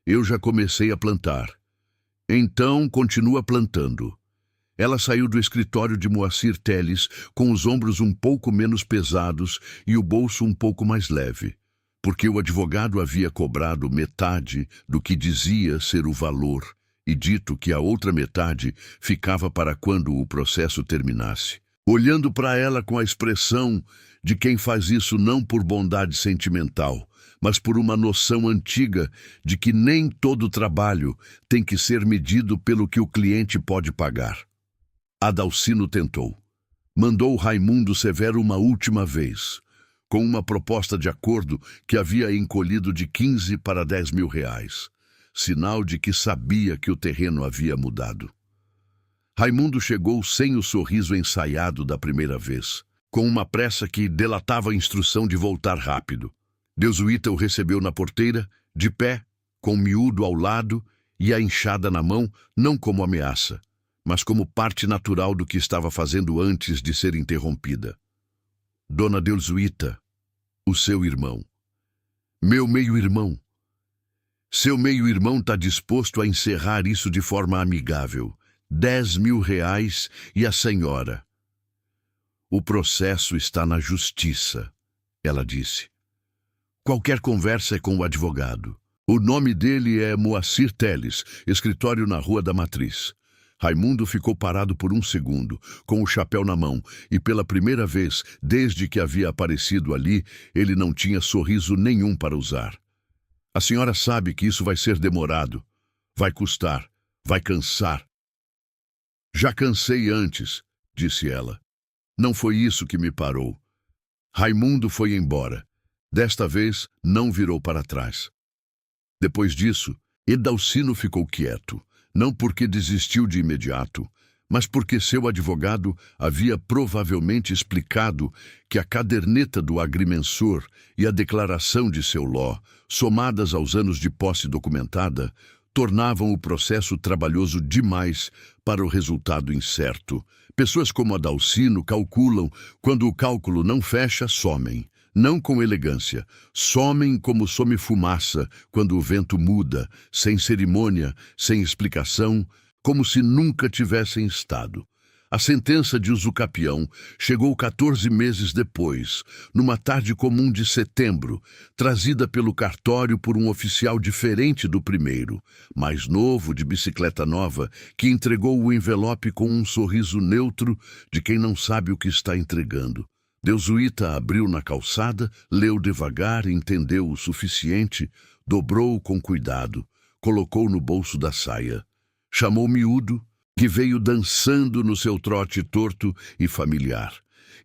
Eu já comecei a plantar. Então, continua plantando. Ela saiu do escritório de Moacir Teles com os ombros um pouco menos pesados e o bolso um pouco mais leve, porque o advogado havia cobrado metade do que dizia ser o valor e dito que a outra metade ficava para quando o processo terminasse. Olhando para ela com a expressão de quem faz isso não por bondade sentimental, mas por uma noção antiga de que nem todo trabalho tem que ser medido pelo que o cliente pode pagar. Adalcino tentou. Mandou Raimundo Severo uma última vez, com uma proposta de acordo que havia encolhido de 15 para 10 mil reais, sinal de que sabia que o terreno havia mudado. Raimundo chegou sem o sorriso ensaiado da primeira vez, com uma pressa que delatava a instrução de voltar rápido. Deusuíta o recebeu na porteira, de pé, com o miúdo ao lado e a enxada na mão, não como ameaça, mas como parte natural do que estava fazendo antes de ser interrompida. Dona Deusuíta, o seu irmão. Meu meio-irmão. Seu meio-irmão está disposto a encerrar isso de forma amigável. 10 mil reais e a senhora. O processo está na justiça, ela disse. Qualquer conversa é com o advogado. O nome dele é Moacir Teles, escritório na Rua da Matriz. Raimundo ficou parado por um segundo, com o chapéu na mão, e pela primeira vez, desde que havia aparecido ali, ele não tinha sorriso nenhum para usar. A senhora sabe que isso vai ser demorado. Vai custar. Vai cansar. Já cansei antes, disse ela. Não foi isso que me parou. Raimundo foi embora. Desta vez, não virou para trás. Depois disso, Edalcino ficou quieto, não porque desistiu de imediato, mas porque seu advogado havia provavelmente explicado que a caderneta do agrimensor e a declaração de seu Ló, somadas aos anos de posse documentada, tornavam o processo trabalhoso demais para o resultado incerto. Pessoas como Adalcino calculam, quando o cálculo não fecha, somem. Não com elegância, somem como some fumaça quando o vento muda, sem cerimônia, sem explicação, como se nunca tivessem estado. A sentença de usucapião chegou 14 meses depois, numa tarde comum de setembro, trazida pelo cartório por um oficial diferente do primeiro, mais novo, de bicicleta nova, que entregou o envelope com um sorriso neutro de quem não sabe o que está entregando. Deusuíta abriu na calçada, leu devagar, entendeu o suficiente, dobrou com cuidado, colocou no bolso da saia. Chamou miúdo, que veio dançando no seu trote torto e familiar,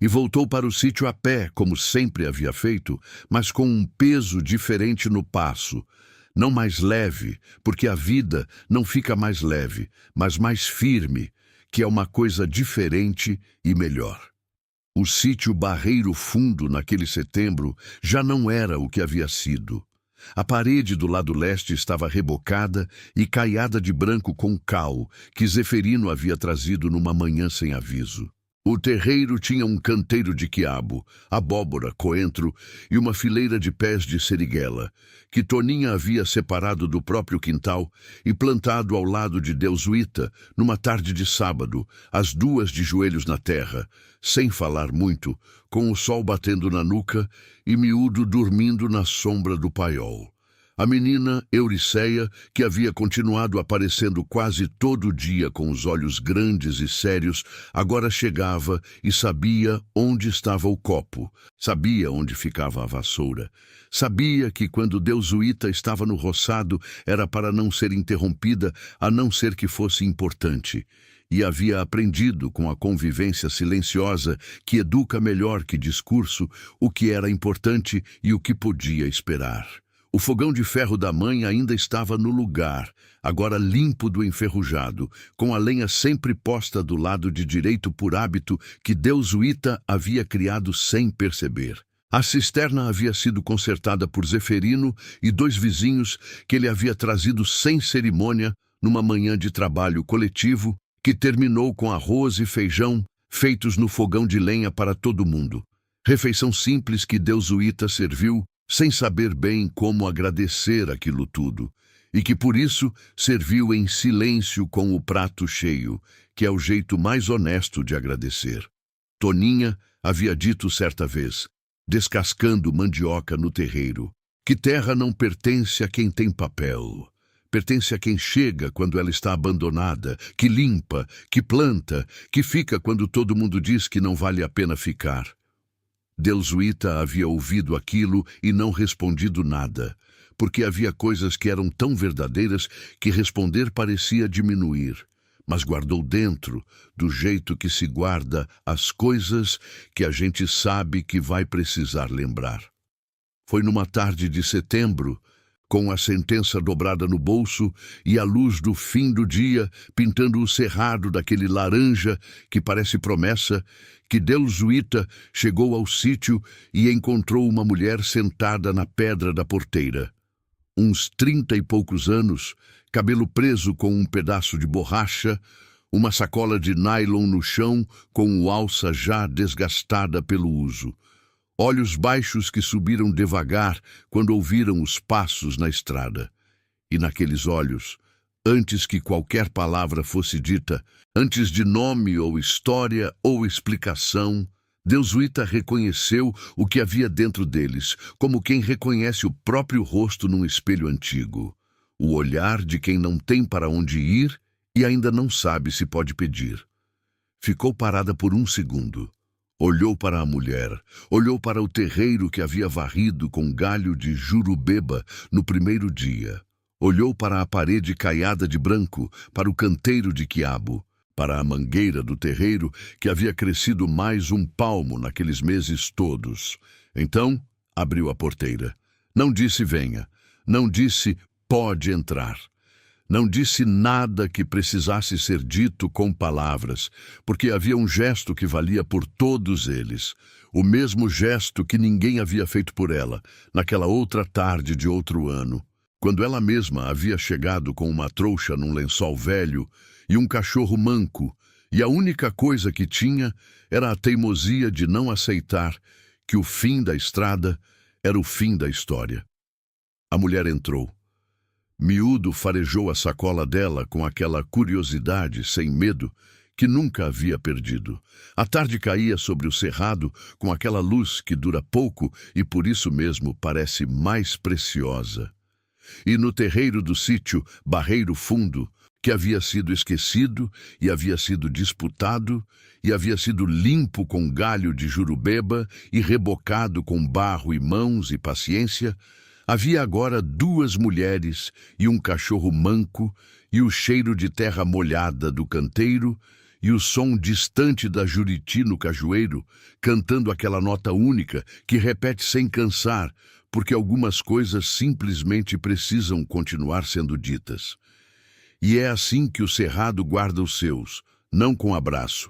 e voltou para o sítio a pé, como sempre havia feito, mas com um peso diferente no passo. Não mais leve, porque a vida não fica mais leve, mas mais firme, que é uma coisa diferente e melhor. O sítio Barreiro Fundo, naquele setembro, já não era o que havia sido. A parede do lado leste estava rebocada e caiada de branco com cal, que Zeferino havia trazido numa manhã sem aviso. O terreiro tinha um canteiro de quiabo, abóbora, coentro e uma fileira de pés de seriguela, que Toninha havia separado do próprio quintal e plantado ao lado de Deus Uita, numa tarde de sábado, as duas de joelhos na terra, sem falar muito, com o sol batendo na nuca e Miúdo dormindo na sombra do paiol. A menina, Euriceia, que havia continuado aparecendo quase todo dia com os olhos grandes e sérios, agora chegava e sabia onde estava o copo, sabia onde ficava a vassoura. Sabia que quando Deus Uita estava no roçado era para não ser interrompida, a não ser que fosse importante. E havia aprendido com a convivência silenciosa, que educa melhor que discurso, o que era importante e o que podia esperar. O fogão de ferro da mãe ainda estava no lugar, agora limpo do enferrujado, com a lenha sempre posta do lado de direito por hábito que Deus Uita havia criado sem perceber. A cisterna havia sido consertada por Zeferino e dois vizinhos que ele havia trazido sem cerimônia numa manhã de trabalho coletivo que terminou com arroz e feijão feitos no fogão de lenha para todo mundo. Refeição simples que Deus Uita serviu sem saber bem como agradecer aquilo tudo, e que por isso serviu em silêncio com o prato cheio, que é o jeito mais honesto de agradecer. Toninha havia dito certa vez, descascando mandioca no terreiro, que terra não pertence a quem tem papel, pertence a quem chega quando ela está abandonada, que limpa, que planta, que fica quando todo mundo diz que não vale a pena ficar. Deus Uita havia ouvido aquilo e não respondido nada, porque havia coisas que eram tão verdadeiras que responder parecia diminuir, mas guardou dentro, do jeito que se guarda as coisas que a gente sabe que vai precisar lembrar. Foi numa tarde de setembro, com a sentença dobrada no bolso e a luz do fim do dia pintando o cerrado daquele laranja que parece promessa, que Deus Uita chegou ao sítio e encontrou uma mulher sentada na pedra da porteira. Uns 30 e poucos anos, cabelo preso com um pedaço de borracha, uma sacola de nylon no chão com o alça já desgastada pelo uso. Olhos baixos que subiram devagar quando ouviram os passos na estrada. E naqueles olhos, antes que qualquer palavra fosse dita, antes de nome ou história ou explicação, Deus Uita reconheceu o que havia dentro deles, como quem reconhece o próprio rosto num espelho antigo. O olhar de quem não tem para onde ir e ainda não sabe se pode pedir. Ficou parada por um segundo. Olhou para a mulher, olhou para o terreiro que havia varrido com galho de jurubeba no primeiro dia. Olhou para a parede caiada de branco, para o canteiro de quiabo, para a mangueira do terreiro que havia crescido mais um palmo naqueles meses todos. Então, abriu a porteira. Não disse venha, não disse pode entrar. Não disse nada que precisasse ser dito com palavras, porque havia um gesto que valia por todos eles, o mesmo gesto que ninguém havia feito por ela, naquela outra tarde de outro ano, quando ela mesma havia chegado com uma trouxa num lençol velho e um cachorro manco, e a única coisa que tinha era a teimosia de não aceitar que o fim da estrada era o fim da história. A mulher entrou. Miúdo farejou a sacola dela com aquela curiosidade, sem medo, que nunca havia perdido. A tarde caía sobre o cerrado com aquela luz que dura pouco e por isso mesmo parece mais preciosa. E no terreiro do sítio, Barreiro Fundo, que havia sido esquecido e havia sido disputado e havia sido limpo com galho de jurubeba e rebocado com barro e mãos e paciência, havia agora duas mulheres e um cachorro manco e o cheiro de terra molhada do canteiro e o som distante da juriti no cajueiro, cantando aquela nota única que repete sem cansar, porque algumas coisas simplesmente precisam continuar sendo ditas. E é assim que o cerrado guarda os seus, não com abraço,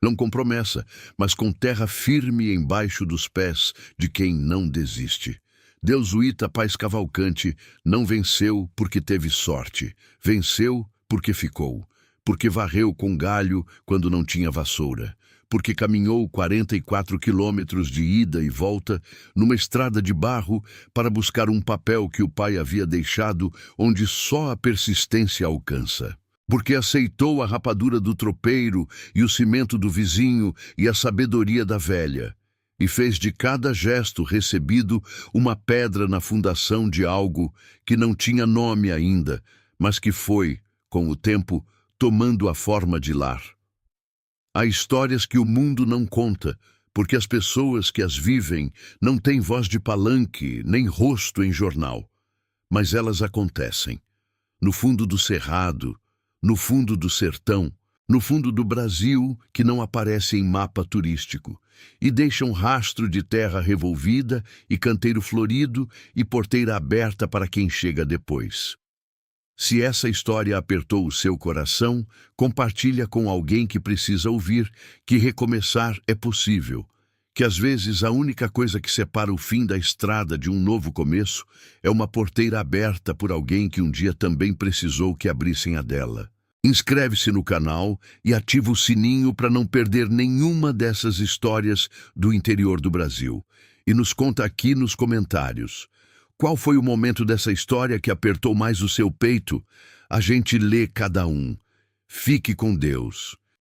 não com promessa, mas com terra firme embaixo dos pés de quem não desiste. Deus Uita Paz Cavalcante não venceu porque teve sorte, venceu porque ficou, porque varreu com galho quando não tinha vassoura, porque caminhou 44 quilômetros de ida e volta numa estrada de barro para buscar um papel que o pai havia deixado onde só a persistência alcança. Porque aceitou a rapadura do tropeiro e o cimento do vizinho e a sabedoria da velha, e fez de cada gesto recebido uma pedra na fundação de algo que não tinha nome ainda, mas que foi, com o tempo, tomando a forma de lar. Há histórias que o mundo não conta, porque as pessoas que as vivem não têm voz de palanque nem rosto em jornal. Mas elas acontecem. No fundo do cerrado, no fundo do sertão, no fundo do Brasil, que não aparece em mapa turístico, e deixam rastro de terra revolvida e canteiro florido e porteira aberta para quem chega depois. Se essa história apertou o seu coração, compartilha com alguém que precisa ouvir que recomeçar é possível, que às vezes a única coisa que separa o fim da estrada de um novo começo é uma porteira aberta por alguém que um dia também precisou que abrissem a dela. Inscreve-se no canal e ativa o sininho para não perder nenhuma dessas histórias do interior do Brasil. E nos conta aqui nos comentários. Qual foi o momento dessa história que apertou mais o seu peito? A gente lê cada um. Fique com Deus.